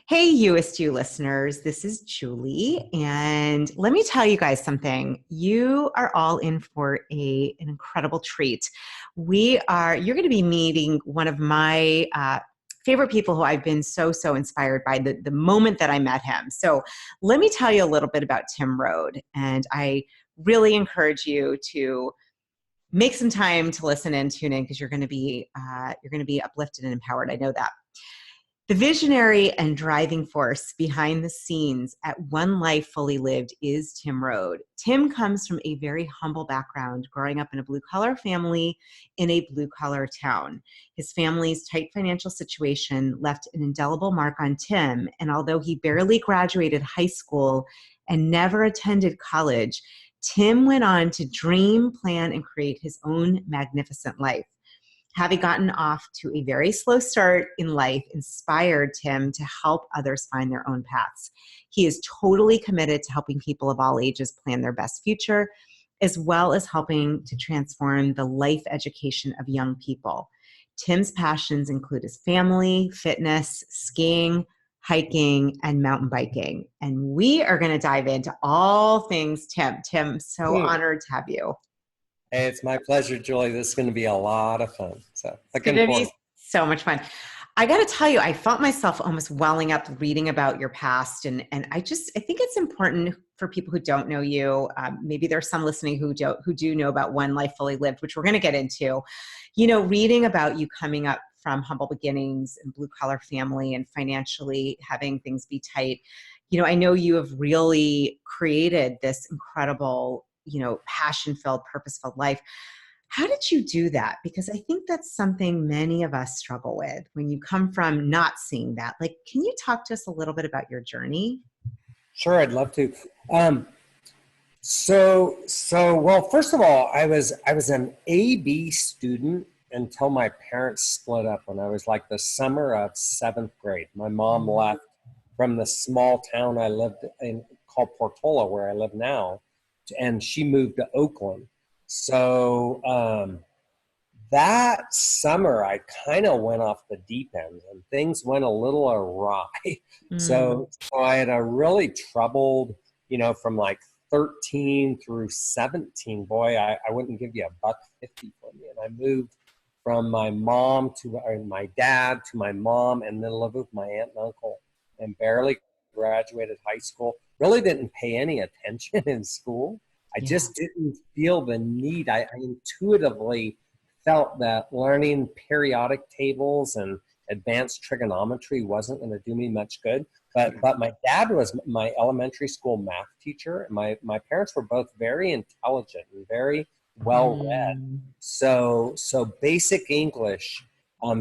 Hey, USU listeners, this is Julie, and let me tell you guys something. You are all in for an incredible treat. You're going to be meeting one of my favorite people who I've been so inspired by the moment that I met him. So let me tell you a little bit about Tim Rhode, and I really encourage you to make some time to listen and tune in because you're going to be uplifted and empowered. I know that. The visionary and driving force behind the scenes at OneLife Fully Lived is Tim Rhode. Tim comes from a very humble background, growing up in a blue-collar family in a blue-collar town. His family's tight financial situation left an indelible mark on Tim, and although he barely graduated high school and never attended college, Tim went on to dream, plan, and create his own magnificent life. Having gotten off to a very slow start in life inspired Tim to help others find their own paths. He is totally committed to helping people of all ages plan their best future, as well as helping to transform the life education of young people. Tim's passions include his family, fitness, skiing, hiking, and mountain biking. And we are going to dive into all things Tim. Tim, so honored to have you. Hey, it's my pleasure, Julie. This is going to be a lot of fun. So It's going looking to forward. be so much fun. I got to tell you, I felt myself almost welling up reading about your past. And I think it's important for people who don't know you. Maybe there's some listening who do know about One Life Fully Lived, which we're going to get into. Reading about you coming up from humble beginnings and blue collar family and financially having things be tight. I know you have really created this incredible, passion-filled, purpose-filled life. How did you do that? Because I think that's something many of us struggle with when you come from not seeing that. Like, can you talk to us a little bit about your journey? Sure, I'd love to. Well, first of all, I was an AB student until my parents split up when I was like the summer of seventh grade. My mom left from the small town I lived in called Portola, where I live now, and she moved to Oakland. So that summer, I kind of went off the deep end and things went a little awry. Mm, So I had a really troubled, from like 13 through 17, boy, I wouldn't give you a buck 50 for me. And I moved from my dad to my mom, and then lived with my aunt and uncle, and barely graduated high school. Really didn't pay any attention in school. I yeah. just didn't feel the need. I intuitively felt that learning periodic tables and advanced trigonometry wasn't going to do me much good. But my dad was my elementary school math teacher. And my parents were both very intelligent and very well read. Mm, So basic English,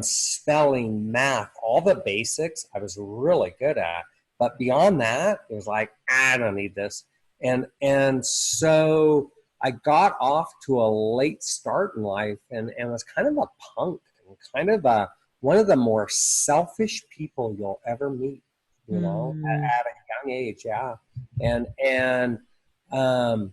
spelling, math, all the basics I was really good at. But beyond that, it was like, I don't need this. And so I got off to a late start in life, and was kind of a punk and kind of one of the more selfish people you'll ever meet, mm, at a young age. Yeah. And um,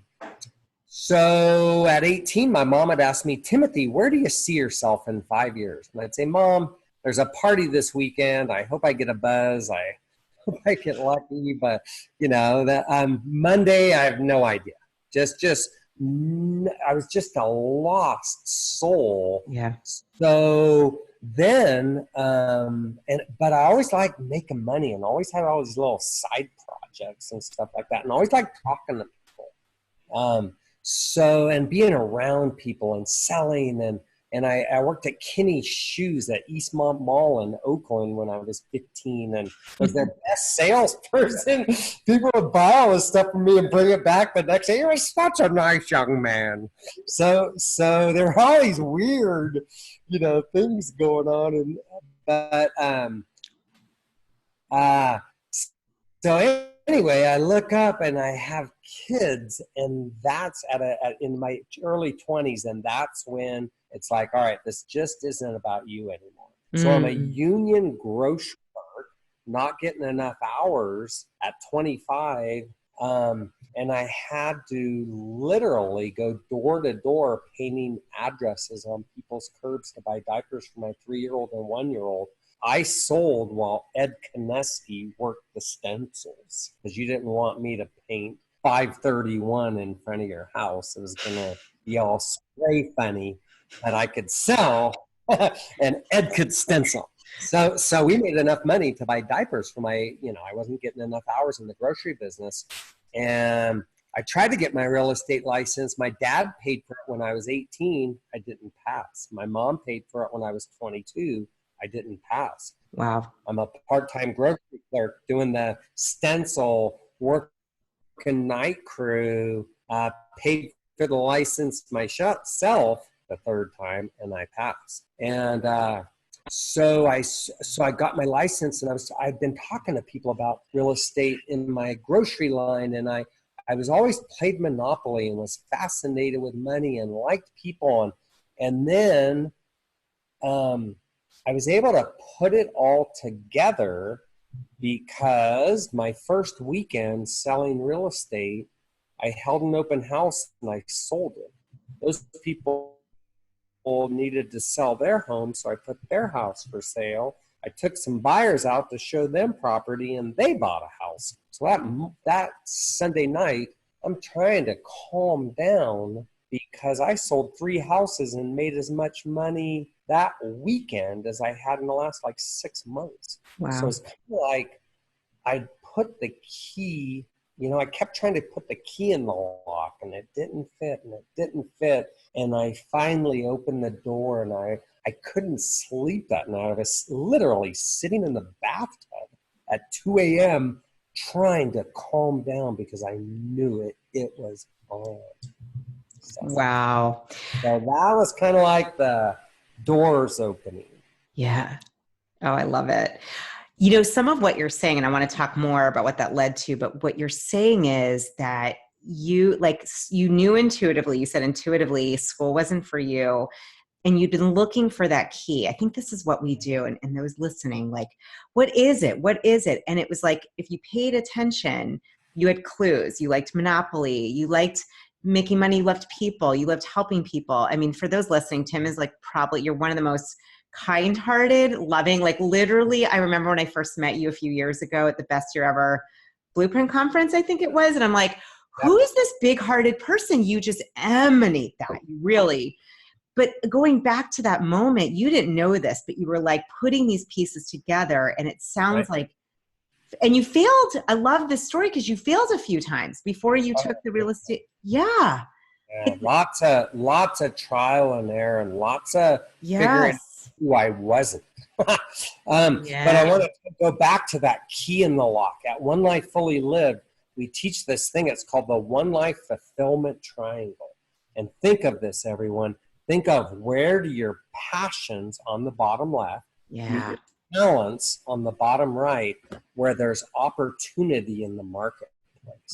so at 18, my mom had asked me, Timothy, where do you see yourself in 5 years? And I'd say, Mom, there's a party this weekend. I hope I get a buzz. I hope I get lucky. But, that Monday, I have no idea. I was just a lost soul. yeah. So then, but I always liked making money and always had all these little side projects and stuff like that. And always liked talking to people. And being around people and selling, and I worked at Kinney's Shoes at Eastmont Mall in Oakland when I was 15 and was their best salesperson. People would buy all this stuff from me and bring it back the next day. You're such a nice young man. So there were all these weird, things going on. But uh, so anyway, I look up and I have kids, and that's in my early 20s, and that's when it's like, all right, this just isn't about you anymore. So I'm a Mm, union grocery clerk, not getting enough hours at 25, and I had to literally go door to door painting addresses on people's curbs to buy diapers for my 3-year-old and 1-year-old. I sold while Ed Koneski worked the stencils because you didn't want me to paint 531 in front of your house. It was going to be all spray funny, but I could sell and Ed could stencil. So we made enough money to buy diapers for my, I wasn't getting enough hours in the grocery business. And I tried to get my real estate license. My dad paid for it when I was 18. I didn't pass. My mom paid for it when I was 22. I didn't pass. Wow. I'm a part-time grocery clerk doing the stencil, working night crew, paid for the license myself the third time, and I passed. And so I got my license, and I've been talking to people about real estate in my grocery line, and I was always played Monopoly and was fascinated with money and liked people, and then I was able to put it all together because my first weekend selling real estate, I held an open house and I sold it. Those people needed to sell their home, so I put their house for sale. I took some buyers out to show them property, and they bought a house. So that Sunday night, I'm trying to calm down because I sold 3 houses and made as much money that weekend as I had in the last 6 months. Wow. So it's kind of like I put the key, I kept trying to put the key in the lock, and it didn't fit, and it didn't fit. And I finally opened the door, and I couldn't sleep that night. I was literally sitting in the bathtub at 2 a.m. trying to calm down because I knew it was on. Wow. So that was kind of like the doors opening. Yeah. Oh, I love it. Some of what you're saying, and I want to talk more about what that led to, but what you're saying is that you knew intuitively, you said intuitively school wasn't for you, and you'd been looking for that key. I think this is what we do. And those listening, what is it? What is it? And it was if you paid attention, you had clues. You liked Monopoly. You liked making money. You loved people. You loved helping people. I mean, for those listening, Tim is probably, you're one of the most kind-hearted, loving, literally, I remember when I first met you a few years ago at the Best Year Ever Blueprint Conference, I think it was. And I'm like, who is this big-hearted person? You just emanate that. You really. But going back to that moment, you didn't know this, but you were putting these pieces together, and it sounds right. And you failed. I love this story because you failed a few times before you took the real estate. Yeah. Yeah, lots of trial and error, and lots of figuring who I wasn't. But I want to go back to that key in the lock. At One Life Fully Lived, we teach this thing. It's called the One Life Fulfillment Triangle. And think of this, everyone. Think of where do your passions on the bottom left, your talents on the bottom right, where there's opportunity in the marketplace.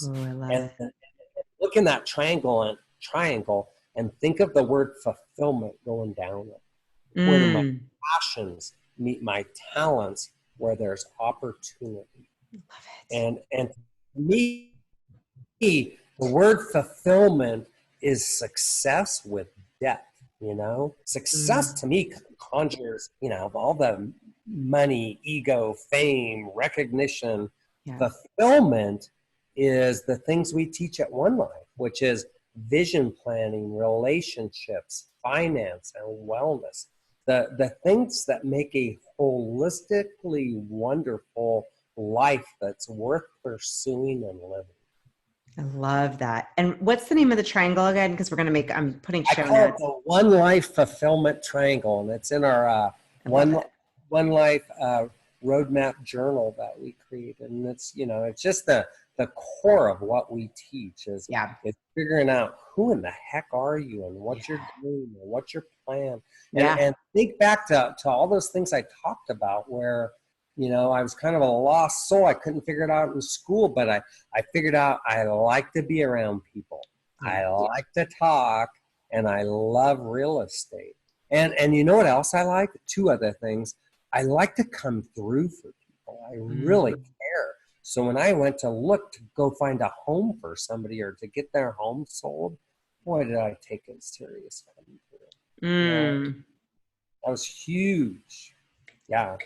Oh, I love it. Look in that triangle and think of the word fulfillment going down it. Where do my passions meet my talents, where there's opportunity? Love it. And to me, the word fulfillment is success with depth. Success to me conjures, all the money, ego, fame, recognition. Fulfillment is the things we teach at One Life, which is vision planning, relationships, finance, and wellness. The things that make a holistically wonderful life that's worth pursuing and living. I love that. And what's the name of the triangle again? Because I'm putting show notes. I call it the One Life Fulfillment Triangle, and it's in our One Life roadmap journal that we created. And it's, it's just the core of what we teach is figuring out who in the heck are you and what you're doing and what's your plan. And think back to all those things I talked about where, I was kind of a lost soul. I couldn't figure it out in school, but I figured out I like to be around people. I like to talk, and I love real estate. And you know what else I like? 2 other things. I like to come through for people. I really care. So when I went to go find a home for somebody or to get their home sold, boy, did I take it serious coming through. That was huge. Yeah.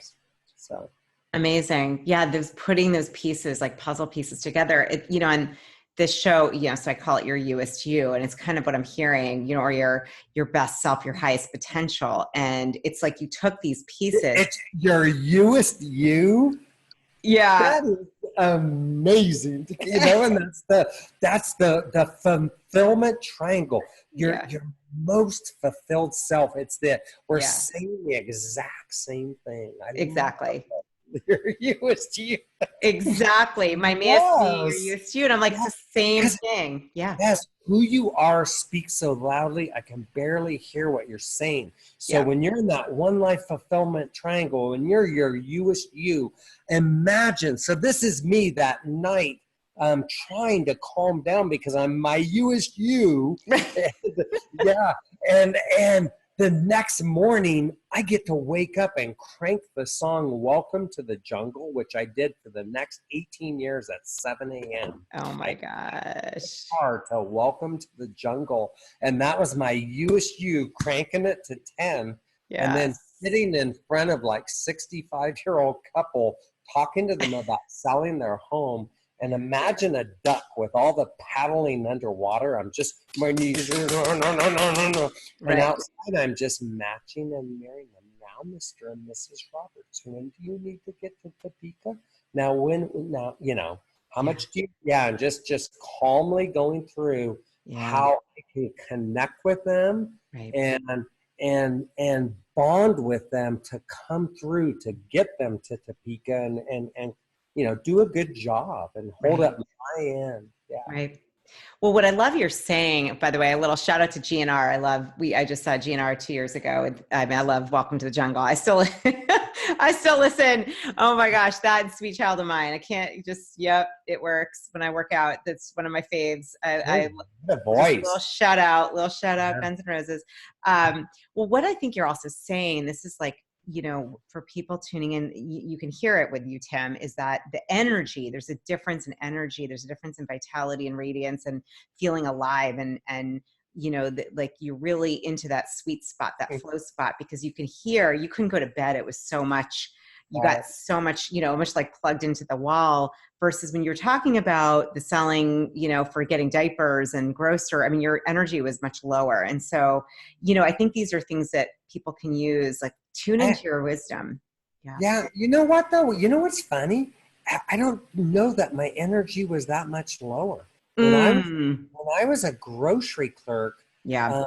So Amazing. Yeah, those putting those pieces like puzzle pieces together. On this show, so I call it your U.S. you, and it's kind of what I'm hearing, or your best self, your highest potential. And it's like you took these pieces. it's your newest you. Yeah. That is amazing. And that's the fulfillment triangle. Yeah. Your most fulfilled self. It's that we're Yeah. saying the exact same thing. I love Exactly. your newest you. Exactly. My Misty, your Yes. U.S. you, and I'm like, it's Yes. the same Because thing. Yeah. yes, who you are speaks so loudly, I can barely hear what you're saying. So Yeah. when you're in that one life fulfillment triangle and you're your youest you, imagine. So this is me that night trying to calm down because I'm my youest you. Yeah. And the next morning, I get to wake up and crank the song Welcome to the Jungle, which I did for the next 18 years at 7 a.m. Oh my gosh. To Welcome to the Jungle. And that was my USU cranking it to 10 and then Yes. sitting in front of like 65-year-old couple talking to them about selling their home. And imagine a duck with all the paddling underwater. I'm just, my knees, and Right. outside I'm just matching and marrying them. Now, Mr. and Mrs. Roberts, when do you need to get to Topeka? Now, how much do you, and just calmly going through Yeah. how I can connect with them Right. and bond with them to come through to get them to Topeka and do a good job and hold Right. up my end. Yeah. Right. Well, what I love you're saying, by the way, a little shout out to GNR. I just saw GNR 2 years ago. I love Welcome to the Jungle. I still, I still listen. Oh my gosh, that sweet child of mine. I can't yep, it works when I work out. That's one of my faves. I What a just voice. little shout out, Yeah. Guns N' Roses. Well, what I think you're also saying, this is like, for people tuning in, you can hear it with you, Tim, is that the energy, there's a difference in energy. There's a difference in vitality and radiance and feeling alive. And like you're really into that sweet spot, that flow spot, because you couldn't go to bed. It was so much, you got so much, almost like plugged into the wall versus when you're talking about the selling, for getting diapers and grocer, I mean, your energy was much lower. And so, I think these are things that people can use, like tune into your wisdom. Yeah. Yeah. You know what though? You know what's funny? I don't know that my energy was that much lower. When I was a grocery clerk, Yeah.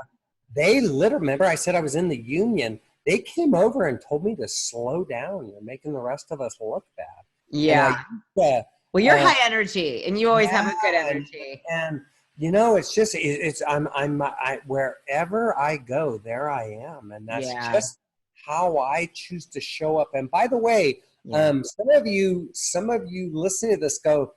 they literally, remember I said I was in the union. They came over and told me to slow down. You're making the rest of us look bad. And Yeah. I, Well, you're high energy and you always have yeah, a good energy. and it's just I wherever I go, there I am, and that's Yeah. just how I choose to show up. And by the way, Yeah. some of you listening to this go,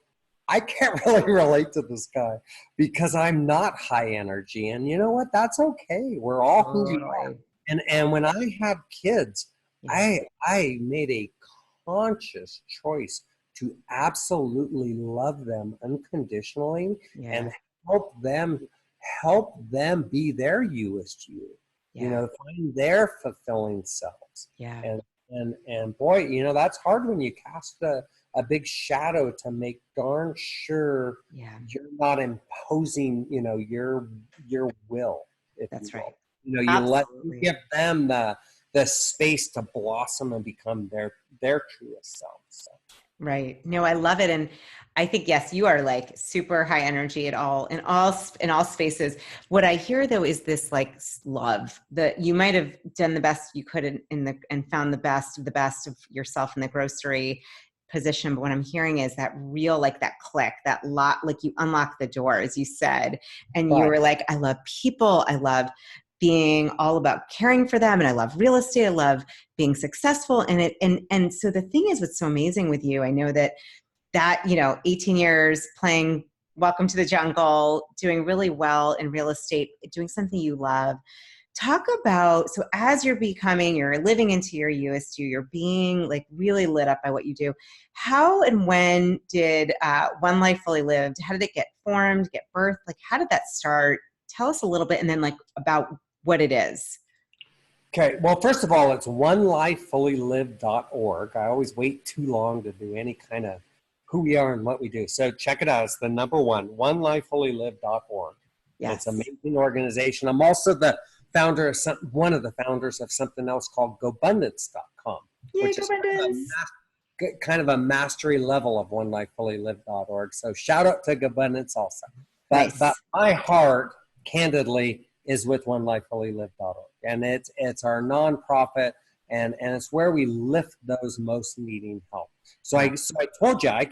I can't really relate to this guy because I'm not high energy. And you know what? That's okay. We're all who we are. Totally. And when I had kids, Yeah. I made a conscious choice to absolutely love them unconditionally Yeah. and help them be their youest you. Yeah. Find their fulfilling selves. Yeah. And boy, that's hard when you cast a big shadow to make darn sure Yeah. you're not imposing, your will, if That's you right. will. You give them the space to blossom and become their truest selves. So. Right. No, I love it. And I think, yes, you are like super high energy in all spaces. What I hear though, is this like love that you might've done the best you could and found the best of yourself in the grocery position. But what I'm hearing is that real, like that click, that lot, like you unlock the door, as you said, and you were like, I love people. I love being all about caring for them. And I love real estate. I love being successful in it. And so the thing is, what's so amazing with you, I know that 18 years playing Welcome to the Jungle, doing really well in real estate, doing something you love. Talk about, so as you're living into your USU, you're being like really lit up by what you do. How and when did OneLife Fully Lived? How did it get formed, get birthed? Like, how did that start? Tell us a little bit, and then like about what it is. Okay. Well, first of all, it's onelifefullylived.org. I always wait too long to do any kind of who we are and what we do. So check it out. It's the number one, onelifefullylived.org. It's an Yes. amazing organization. I'm also the founder of one of the founders of something else called GoBundance.com, Yay, which go is Brendan's. kind of a mastery level of onelifefullylived.org. So shout out to GoBundance also. But Nice. my heart, candidly, is with onelifefullylived.org. And it's our nonprofit, and it's where we lift those most needing help. So Wow. I told you I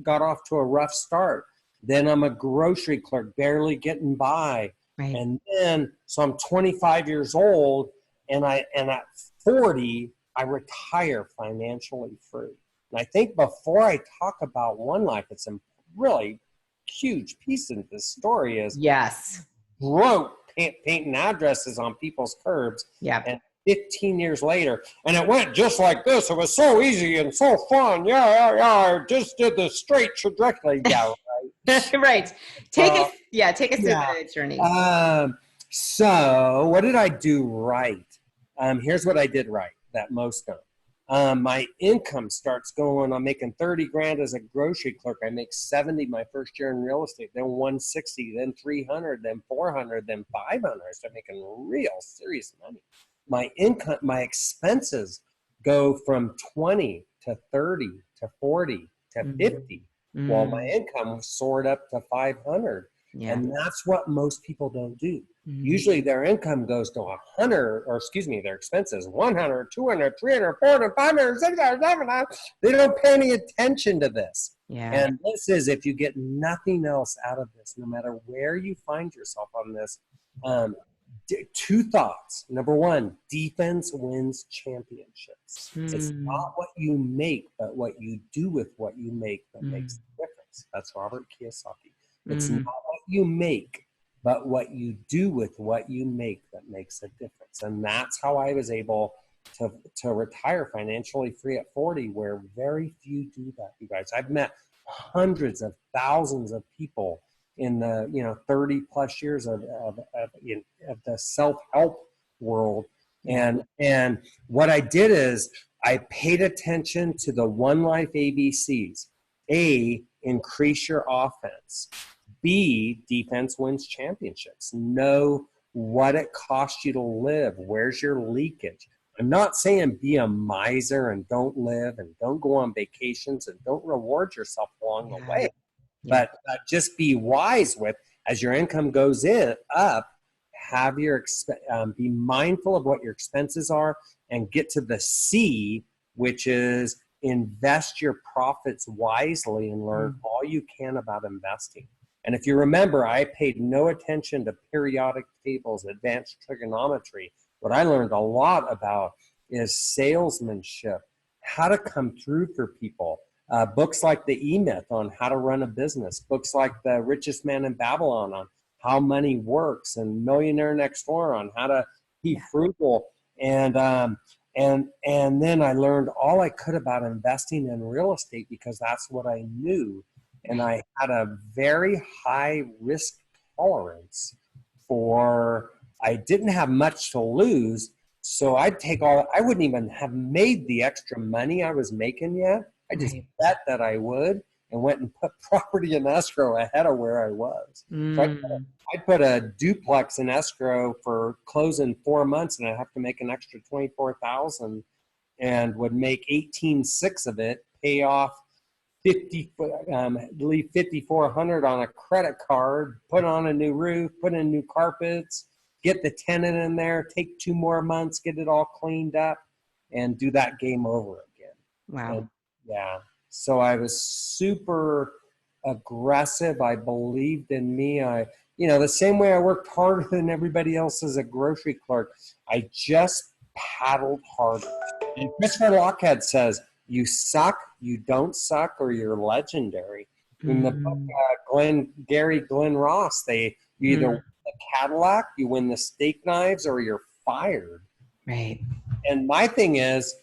got off to a rough start. Then I'm a grocery clerk, barely getting by. Right. And then so I'm 25 years old, and at 40 I retire financially free. And I think before I talk about OneLife, it's a really huge piece of this story is Yes. broke painting addresses on people's curbs. Yep. And 15 years later, and it went just like this. It was so easy and so fun. Yeah. I just did the straight trajectory. Yeah, right. Right. Take us through Yeah. the journey. So what did I do right? Here's what I did right that most don't. My income starts going, I'm making 30 grand as a grocery clerk. I make 70 my first year in real estate, then 160, then 300, then 400, then 500. I start making real serious money. My expenses go from 20 to 30 to 40 to 50, while my income soared up to 500. Yeah. And that's what most people don't do. Usually their income goes to 100, or excuse me, their expenses 100, 200, 300, 400, 500, 600, 700. They don't pay any attention to this. Yeah. And this is, if you get nothing else out of this, no matter where you find yourself on this, two thoughts. Number one, defense wins championships. It's not what you make, but what you do with what you make that makes the difference. That's Robert Kiyosaki. It's not what you make, but what you do with what you make that makes a difference. And that's how I was able to retire financially free at 40, where very few do that, you guys. I've met hundreds of thousands of people in the 30 plus years of the self-help world. And what I did is I paid attention to the OneLife ABCs. A, increase your offense. B, defense wins championships. Know what it costs you to live. Where's your leakage? I'm not saying be a miser and don't live and don't go on vacations and don't reward yourself along the way. But just be wise with, as your income goes up, have your be mindful of what your expenses are, and get to the C, which is invest your profits wisely and learn all you can about investing. And if you remember, I paid no attention to periodic tables, advanced trigonometry. What I learned a lot about is salesmanship, how to come through for people. Books like The E-Myth on how to run a business, books like The Richest Man in Babylon on how money works, and Millionaire Next Door on how to be frugal. And then I learned all I could about investing in real estate because that's what I knew. And I had a very high risk tolerance I didn't have much to lose. So I wouldn't even have made the extra money I was making yet. I just bet that I would, and went and put property in escrow ahead of where I was. So I put a duplex in escrow for closing 4 months, and I'd have to make an extra $24,000, and would make 18,600 of it, pay off leave $5,400 on a credit card, put on a new roof, put in new carpets, get the tenant in there, take 2 more months, get it all cleaned up, and do that game over again. Wow. And so I was super aggressive. I believed in me. The same way I worked harder than everybody else as a grocery clerk, I just paddled harder. And Christopher Lochhead says, you suck, you don't suck, or you're legendary. In the book, Glenn Ross, you either win the Cadillac, you win the steak knives, or you're fired. Right. And my thing is,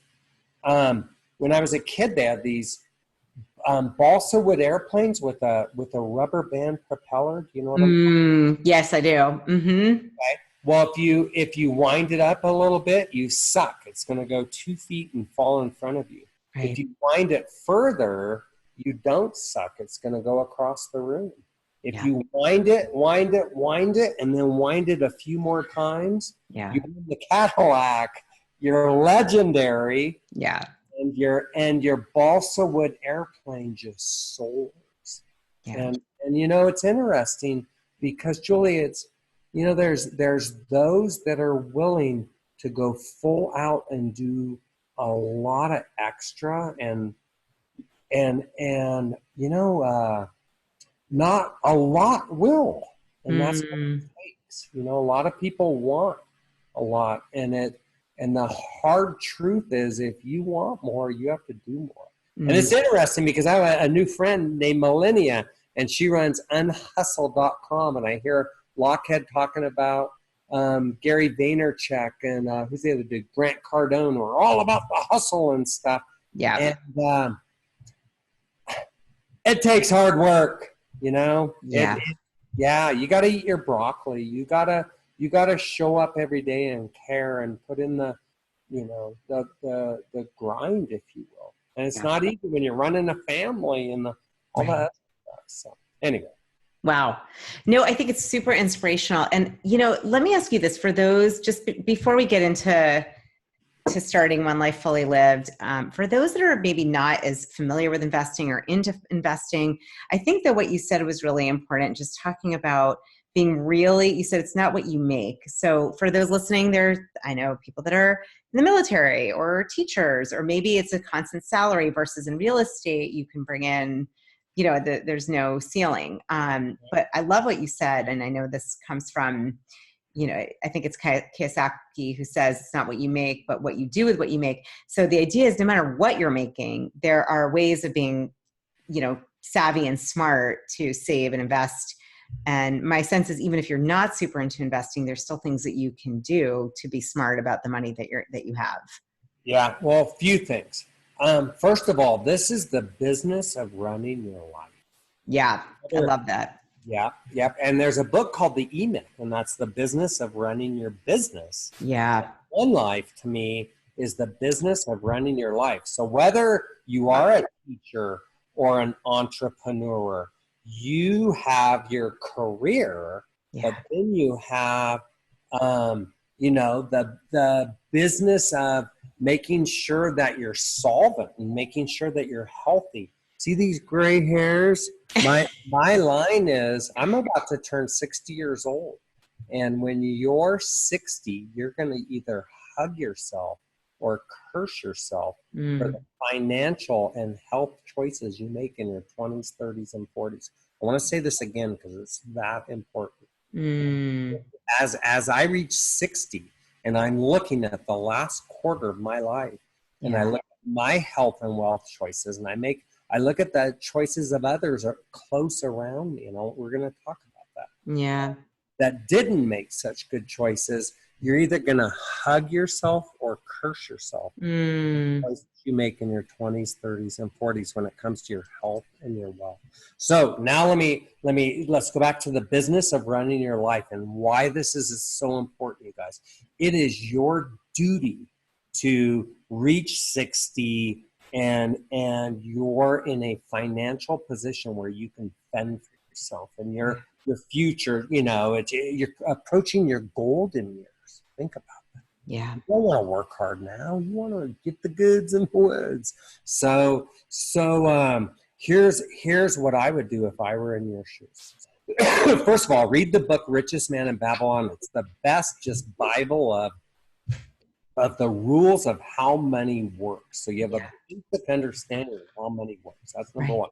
when I was a kid, they had these balsa wood airplanes with a rubber band propeller. Do you know what I'm talking about? Yes, I do. Okay. Well, if you wind it up a little bit, you suck. It's going to go 2 feet and fall in front of you. If Right. you wind it further, you don't suck. It's going to go across the room. If Yeah. you wind it, and then wind it a few more times, Yeah. you win the Cadillac. You're legendary, Yeah. and your balsa wood airplane just soars. Yeah. And it's interesting because Julie, it's there's those that are willing to go full out and do a lot of extra and not a lot will, and that's what it Mm. takes. A lot of people want a lot, and the hard truth is, if you want more, you have to do more. And Mm. it's interesting because I have a new friend named Millennia, and she runs unhustle.com, and I hear Lockhead talking about Gary Vaynerchuk and who's the other dude, Grant Cardone, who are all about the hustle and stuff. Yeah. And it takes hard work, Yeah. Yeah, you got to eat your broccoli. You got to show up every day and care and put in the grind, if you will. And it's Yeah. not easy when you're running a family and all Right. that stuff. So anyway. Wow. No, I think it's super inspirational. And, let me ask you this for those, just before we get into starting One Life Fully Lived, for those that are maybe not as familiar with investing or into investing, I think that what you said was really important, just talking about being you said it's not what you make. So for those listening, I know people that are in the military or teachers, or maybe it's a constant salary versus in real estate, you can bring in, there's no ceiling. But I love what you said. And I know this comes from, I think it's Kiyosaki who says it's not what you make, but what you do with what you make. So the idea is no matter what you're making, there are ways of being, savvy and smart to save and invest. And my sense is even if you're not super into investing, there's still things that you can do to be smart about the money that you have. Yeah, well, a few things. First of all, this is the business of running your life. Yeah, I love that. Yeah, yep. And there's a book called The E-Myth, and that's the business of running your business. Yeah. OneLife, to me, is the business of running your life. So whether you are a teacher or an entrepreneur, you have your career, but then you have, the business of making sure that you're solvent and making sure that you're healthy. See these gray hairs? My line is, I'm about to turn 60 years old. And when you're 60, you're going to either hug yourself or curse yourself for the financial and health choices you make in your 20s, 30s, and 40s. I want to say this again because it's that important. As I reach 60 and I'm looking at the last quarter of my life, and I look at my health and wealth choices, and I look at the choices of others close around me, and we're going to talk about that. Yeah. That didn't make such good choices. You're either going to hug yourself or curse yourself. Choices you make in your 20s, 30s, and 40s when it comes to your health and your wealth. So now let's go back to the business of running your life and why this is so important, you guys. It is your duty to reach 60 and you're in a financial position where you can fend for yourself and your future, you're approaching your golden years. Think about that. Yeah. You don't want to work hard now. You want to get the goods in the woods. So here's what I would do if I were in your shoes. First of all, read the book Richest Man in Babylon. It's the best just Bible of the rules of how money works. So you have a basic understanding of how money works. That's number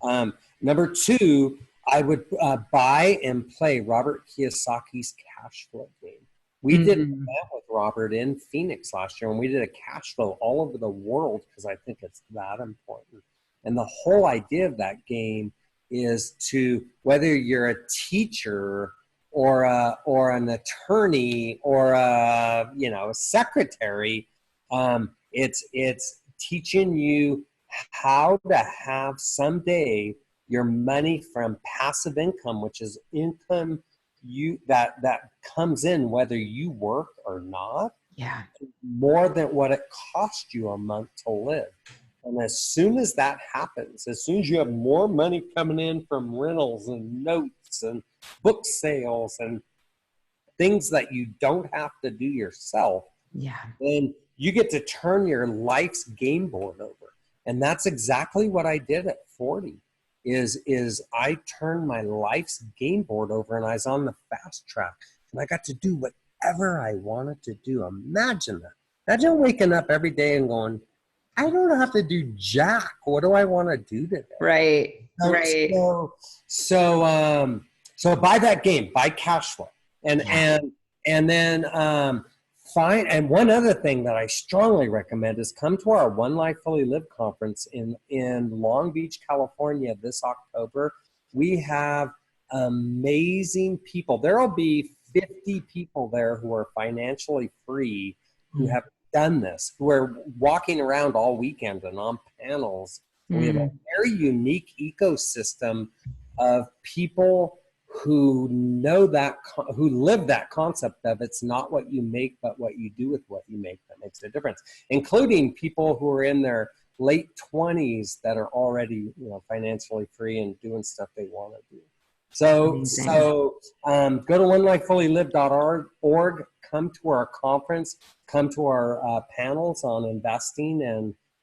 one. Number two, I would buy and play Robert Kiyosaki's cash flow game. We did an event with Robert in Phoenix last year, and we did a cash flow all over the world because I think it's that important. And the whole idea of that game is to, whether you're a teacher or an attorney or a secretary, it's teaching you how to have someday your money from passive income, which is income that comes in whether you work or not, Yeah. more than what it cost you a month to live. And as soon as that happens, as soon as you have more money coming in from rentals and notes and book sales and things that you don't have to do yourself, Yeah. then you get to turn your life's game board over. And that's exactly what I did at 40 is I turned my life's game board over, and I was on the fast track, and I got to do whatever I wanted to do. Imagine that. Imagine waking up every day and going, I don't have to do jack. What do I want to do today? Right. Right. So buy that game, buy cash flow, and then find. And one other thing that I strongly recommend is come to our One Life Fully Lived conference in Long Beach, California this October. We have amazing people. There will be 50 people there who are financially free, who have done this, who are walking around all weekend and on panels. We have a very unique ecosystem of people who know that, who live that concept of it's not what you make, but what you do with what you make that makes a difference, including people who are in their late 20s that are already, financially free and doing stuff they want to do. So go to onelifefullylived.org, come to our conference, come to our panels on investing,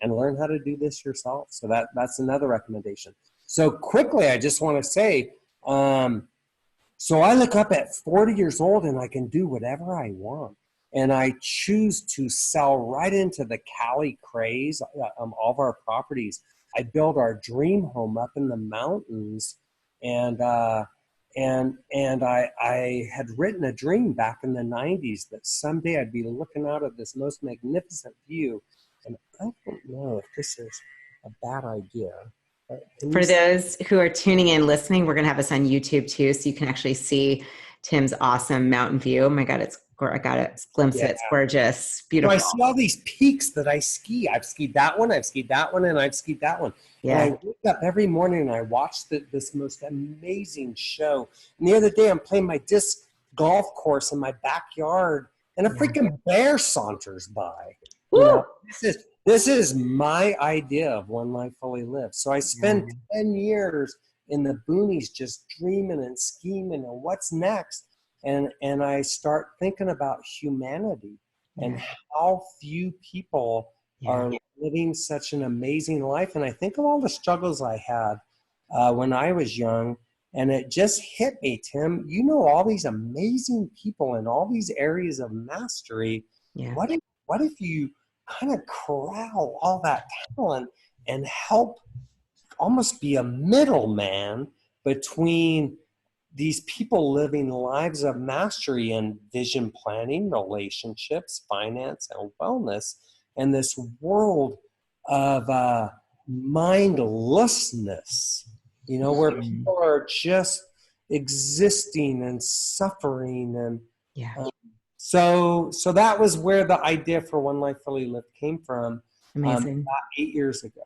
and learn how to do this yourself. So that's another recommendation. So quickly, I just want to say, so I look up at 40 years old and I can do whatever I want. And I choose to sell right into the Cali craze of all of our properties. I build our dream home up in the mountains, and I had written a dream back in the 90s that someday I'd be looking out at this most magnificent view. And I don't know if this is a bad idea. For those who are tuning in, listening, we're going to have this on YouTube too, so you can actually see Tim's awesome mountain view. Oh my God, I got to glimpse it. It's gorgeous, beautiful. So I see all these peaks that I ski. I've skied that one, I've skied that one, and I've skied that one. Yeah. And I wake up every morning and I watch this most amazing show. And the other day I'm playing my disc golf course in my backyard, and a freaking bear saunters by. This is my idea of One Life Fully Lived. So I spent 10 years in the boonies just dreaming and scheming and what's next. And I start thinking about humanity and how few people are living such an amazing life. And I think of all the struggles I had when I was young, and it just hit me, Tim, all these amazing people in all these areas of mastery. Yeah. What if you kind of corral all that talent and help almost be a middleman between these people living lives of mastery and vision planning, relationships, finance, and wellness, and this world of mindlessness, where people are just existing and suffering. And so that was where the idea for One Life Fully Lived came from. Amazing. About 8 years ago.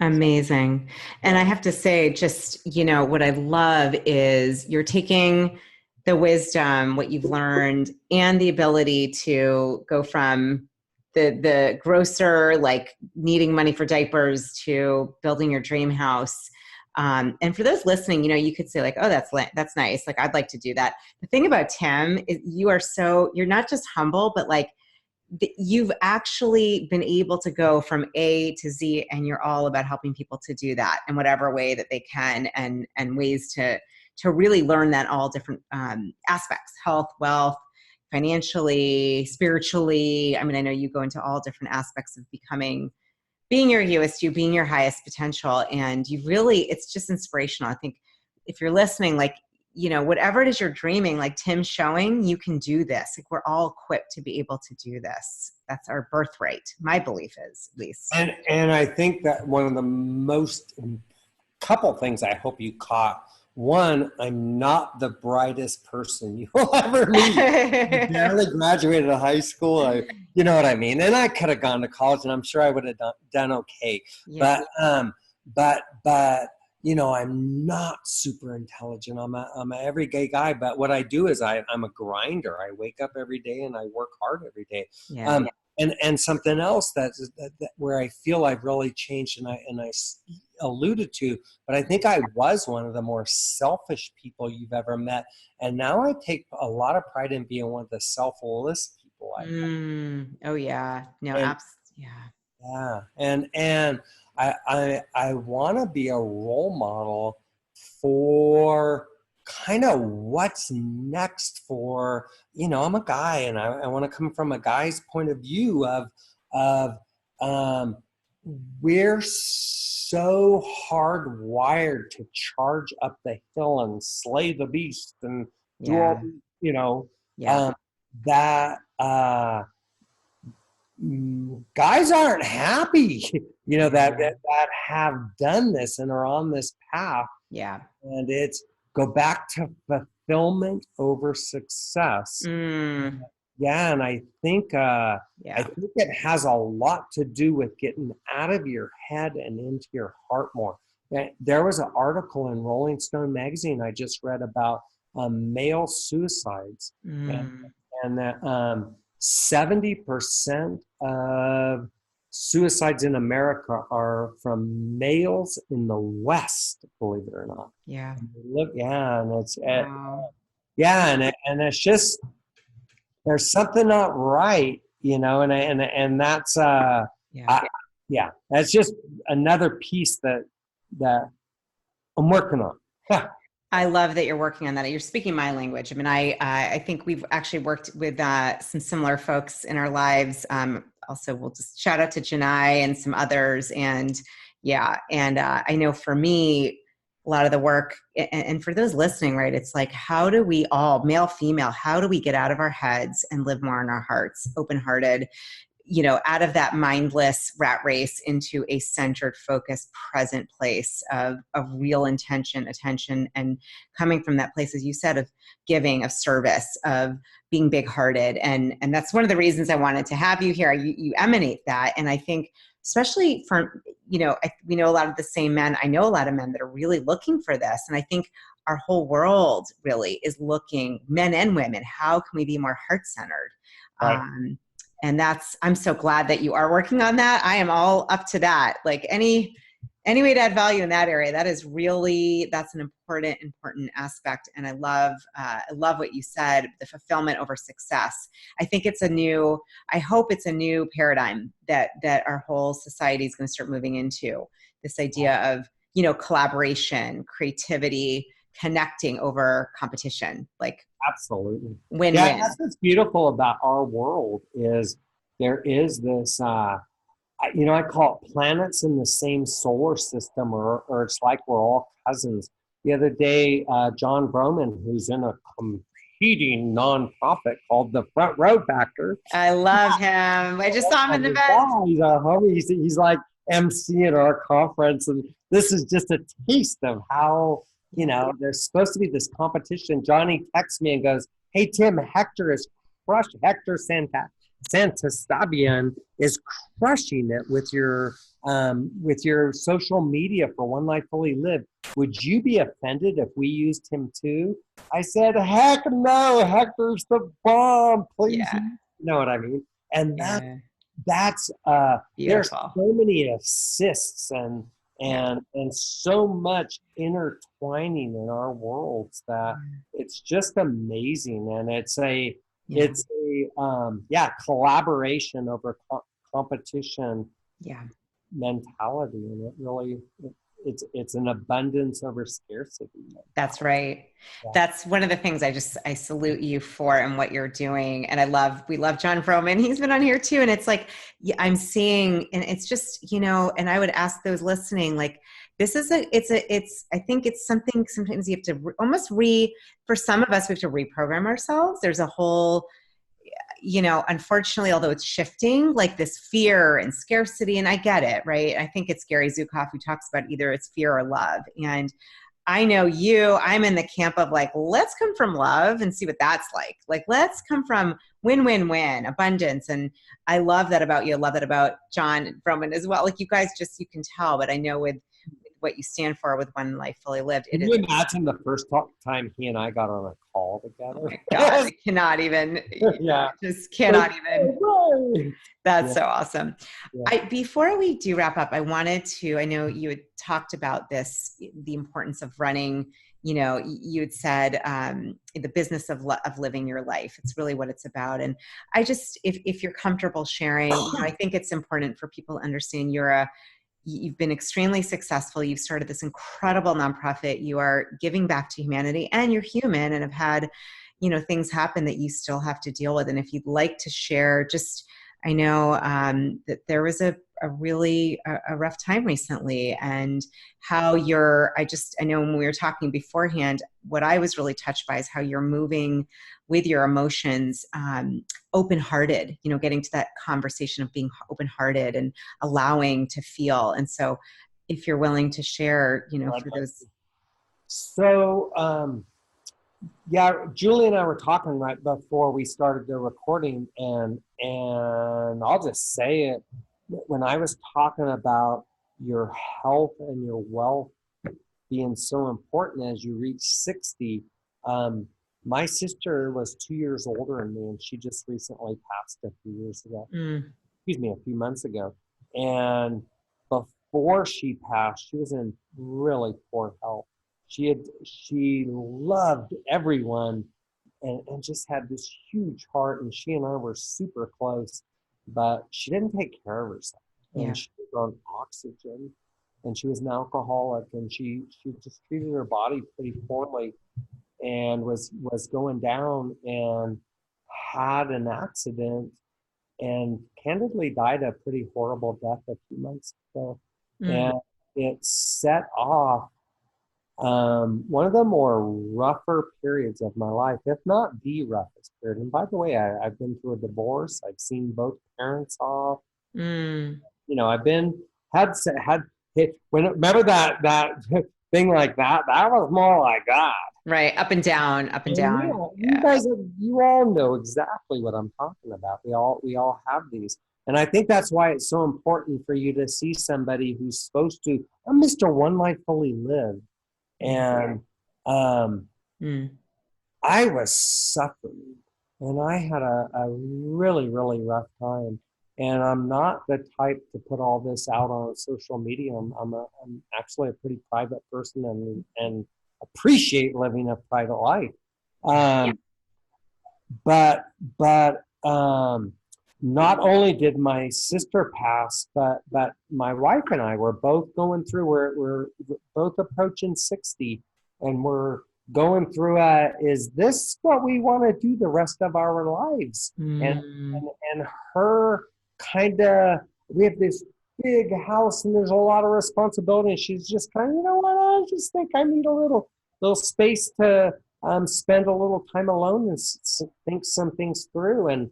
Amazing. And I have to say, just, what I love is you're taking the wisdom, what you've learned, and the ability to go from the grocer, like needing money for diapers, to building your dream house. And for those listening, you could say like, oh, that's nice. Like, I'd like to do that. The thing about Tim is you're not just humble, but like, you've actually been able to go from A to Z, and you're all about helping people to do that in whatever way that they can, and ways to really learn that all different aspects: health, wealth, financially, spiritually. I mean, I know you go into all different aspects of being your US, being your highest potential. And it's just inspirational. I think if you're listening, like, whatever it is you're dreaming, like Tim's showing, you can do this. Like, we're all equipped to be able to do this. That's our birthright. My belief is, at least. And I think that one of the couple things I hope you caught. One, I'm not the brightest person you will ever meet. I barely graduated high school. You know what I mean? And I could have gone to college, and I'm sure I would have done okay. Yeah. But I'm not super intelligent. I'm a everyday guy, but what I do is I'm a grinder. I wake up every day and I work hard every day. Yeah. And something else that where I feel I've really changed, and I alluded to, but I think I was one of the more selfish people you've ever met, and now I take a lot of pride in being one of the selfless people I've met. Oh yeah. No, And yeah. yeah, and I want to be a role model for kind of what's next for, I'm a guy, and I want to come from a guy's point of view of um, we're so hardwired to charge up the hill and slay the beast and do all, Yeah. you know, Yeah. um, that guys aren't happy, that have done this and are on this path. Yeah. And it's go back to fulfillment over success. Yeah, and I think it has a lot to do with getting out of your head and into your heart more. There was an article in Rolling Stone magazine I just read about male suicides, and that 70% of suicides in America are from males in the West, believe it or not. Yeah. Look, yeah, and Wow. and it's just, there's something not right, and that's that's just another piece that I'm working on. I love that you're working on that. You're speaking my language. I mean, I think we've actually worked with some similar folks in our lives. Also, we'll just shout out to Janai and some others. And I know for me, a lot of the work, and for those listening, right, it's like, how do we all, male, female, how do we get out of our heads and live more in our hearts, open-hearted, out of that mindless rat race into a centered, focused, present place of real intention, attention, and coming from that place, as you said, of giving, of service, of being big-hearted. And that's one of the reasons I wanted to have you here. You emanate that. And I think, especially for, we know a lot of the same men. I know a lot of men that are really looking for this. And I think our whole world really is looking, men and women, how can we be more heart-centered? Right. And I'm so glad that you are working on that. I am all up to that. Like any way to add value in that area, that's an important aspect. And I love what you said, the fulfillment over success. I think I hope it's a new paradigm that our whole society is going to start moving into, this idea of, collaboration, creativity, connecting over competition, like Absolutely. win-win. Yeah, that's what's beautiful about our world is there is this, I call it planets in the same solar system, or it's like we're all cousins. The other day, John Broman, who's in a competing nonprofit called the Front Row Factor. I love him. I just saw him in the event. He's a homie. He's like MC at our conference, and this is just a taste of how, there's supposed to be this competition. Johnny texts me and goes, "Hey Tim, Hector is crushed. Hector Santastabian is crushing it with your social media for One Life Fully Lived. Would you be offended if we used him too?" I said, "Heck no, Hector's the bomb. Please." Yeah. You know what I mean? And that's there's beautiful. so many assists and so much intertwining in our worlds that it's just amazing. And it's a collaboration over competition mentality, and it really it's an abundance over scarcity. That's right. Yeah. That's one of the things I salute you for and what you're doing. And we love John Vroman. He's been on here too. And it's like, I'm seeing, and it's just, and I would ask those listening, like, I think it's something sometimes you have to for some of us, we have to reprogram ourselves. There's a whole, unfortunately, although it's shifting, like this fear and scarcity, and I get it, right? I think it's Gary Zukav who talks about either it's fear or love. And I know I'm in the camp of like, let's come from love and see what that's like. Like, let's come from win-win-win, abundance. And I love that about you. I love that about John Broman as well. Like, you guys you can tell, but I know with what you stand for with One Life Fully Lived. It Can is. you imagine the first time he and I got on a call Oh together? my God, I cannot even. Yeah. Just cannot even. Right. That's Yeah. so awesome. Yeah. Before we do wrap up, I wanted to, I know you had talked about this, the importance of running, you had said the business of living your life. It's really what it's about. And I just, if you're comfortable sharing, I think it's important for people to understand you've been extremely successful. You've started this incredible nonprofit. You are giving back to humanity, and you're human and have had, things happen that you still have to deal with. And if you'd like to share, just, I know that there was a really a rough time recently, and how I know when we were talking beforehand, what I was really touched by is how you're moving with your emotions, open-hearted, getting to that conversation of being open-hearted and allowing to feel. And so if you're willing to share, for those. So, yeah, Julie and I were talking right before we started the recording, and I'll just say it. When I was talking about your health and your wealth being so important as you reach 60, my sister was 2 years older than me, and she just recently passed a few years ago. A few months ago. And before she passed, she was in really poor health. She loved everyone, and just had this huge heart, and she and I were super close, but she didn't take care of herself. And Yeah. she was on oxygen, and she was an alcoholic, and she just treated her body pretty poorly, and was going down, and had an accident, and candidly died a pretty horrible death a few months ago. And it set off one of the more rougher periods of my life, if not the roughest period. And by the way, I've been through a divorce. I've seen both parents off. I've had remember that thing like that was more like God. Right. Up and down, up and down. Yeah. You all know exactly what I'm talking about. We all have these. And I think that's why it's so important for you to see somebody who's supposed to, I'm Mr. One Life Fully Lived. And I was suffering, and I had a really, really rough time. And I'm not the type to put all this out on social media. I'm actually a pretty private person, and appreciate living a private life. But not only did my sister pass, but my wife and I were both going through, we're both approaching 60, and we're going through is this what we want to do the rest of our lives? And her we have this big house, and there's a lot of responsibility, and she's just kind of, what, I just think I need a little space to spend a little time alone and think some things through. And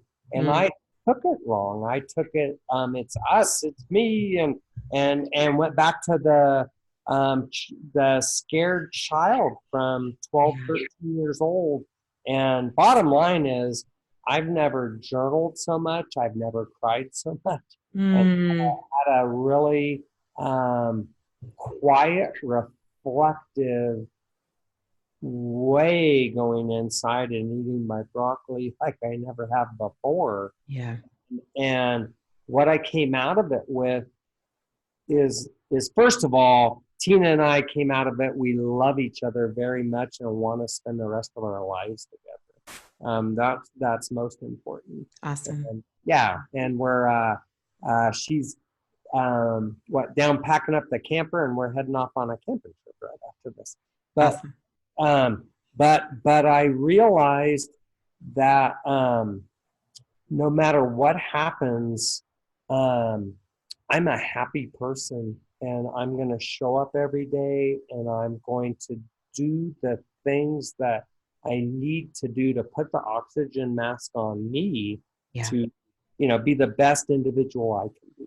I took it wrong. I took it, it's us, it's me, and went back to the scared child from 12, 13 years old. And bottom line is, I've never journaled so much. I've never cried so much. And I had a really quiet, reflective way going inside and eating my broccoli like I never have before. Yeah. And what I came out of it with is first of all, Tina and I came out of it. We love each other very much and want to spend the rest of our lives together. That's most important. Awesome. And we're she's down packing up the camper, and we're heading off on a camping trip right after this. But awesome. But I realized that no matter what happens, I'm a happy person, and I'm going to show up every day, and I'm going to do the things that I need to do to put the oxygen mask on me to, be the best individual I can be,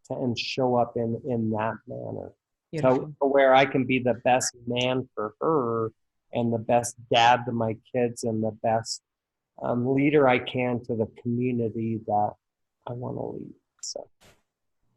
and show up in that manner. To where I can be the best man for her, and the best dad to my kids, and the best leader I can to the community that I want to lead. So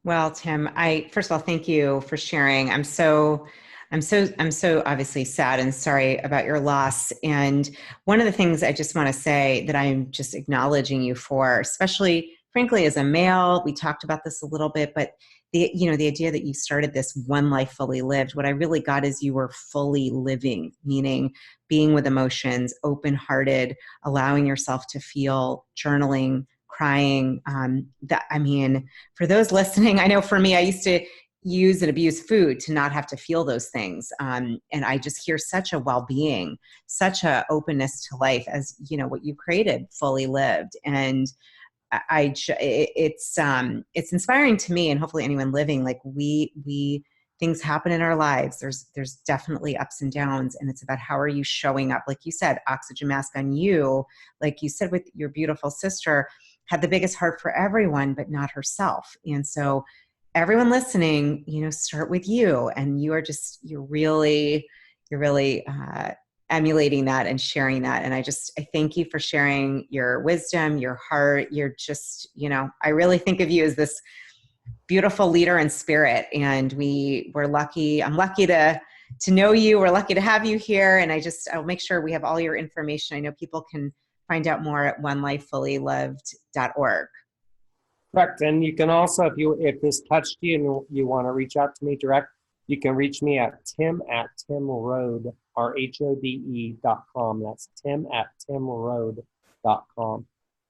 Well, Tim, I first of all thank you for sharing. I'm so obviously sad and sorry about your loss. And one of the things I just want to say that I'm just acknowledging you for, especially frankly as a male, we talked about this a little bit, but the idea that you started this one life fully lived, what I really got is you were fully living, meaning being with emotions, open-hearted, allowing yourself to feel, journaling, crying. That I mean, for those listening, I know for me, I used to use and abuse food to not have to feel those things. And I just hear such a well-being, such a openness to life as, what you created fully lived. And it's inspiring to me and hopefully anyone living, like we things happen in our lives. There's definitely ups and downs, and it's about how are you showing up. Like you said, oxygen mask on you, like you said with your beautiful sister, had the biggest heart for everyone, but not herself. And so everyone listening, start with you, and you're really emulating that and sharing that. And I thank you for sharing your wisdom, your heart. You're just, I really think of you as this beautiful leader in spirit. And we're lucky. I'm lucky to know you. We're lucky to have you here. And I'll make sure we have all your information. I know people can find out more at onelifefullylived.org. Correct. And you can also, if this touched you and you want to reach out to me direct, you can reach me at Tim@TimRhode, RHODE.com. That's Tim@TimRhode.com.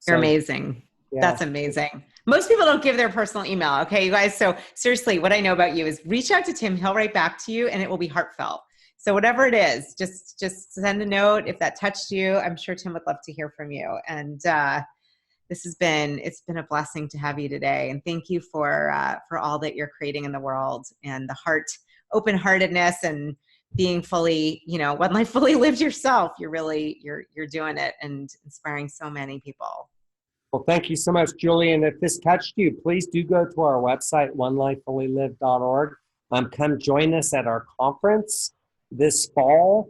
You're amazing. Yeah. That's amazing. Most people don't give their personal email. Okay, you guys. So seriously, what I know about you is reach out to Tim. He'll write back to you and it will be heartfelt. So whatever it is, just send a note. If that touched you, I'm sure Tim would love to hear from you. And it's been a blessing to have you today. And thank you for all that you're creating in the world, and the open-heartedness, and being fully, one life fully lived yourself. You're doing it and inspiring so many people. Well, thank you so much, Julie. And if this touched you, please do go to our website, onelifefullylived.org. Come join us at our conference this fall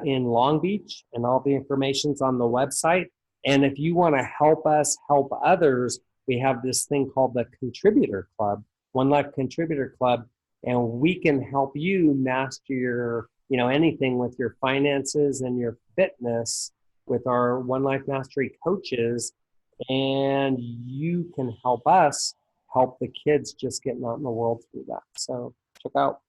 in Long Beach, and all the information's on the website. And if you want to help us help others, we have this thing called the Contributor Club, One Life Contributor Club, and we can help you master your, anything with your finances and your fitness with our One Life Mastery coaches. And you can help us help the kids just getting out in the world through that. So check out,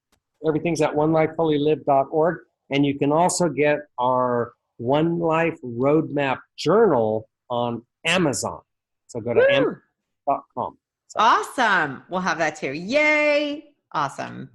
everything's at onelifefullylived.org. And you can also get our One Life Roadmap Journal on Amazon. So go to Amazon.com. Awesome. We'll have that too. Yay. Awesome.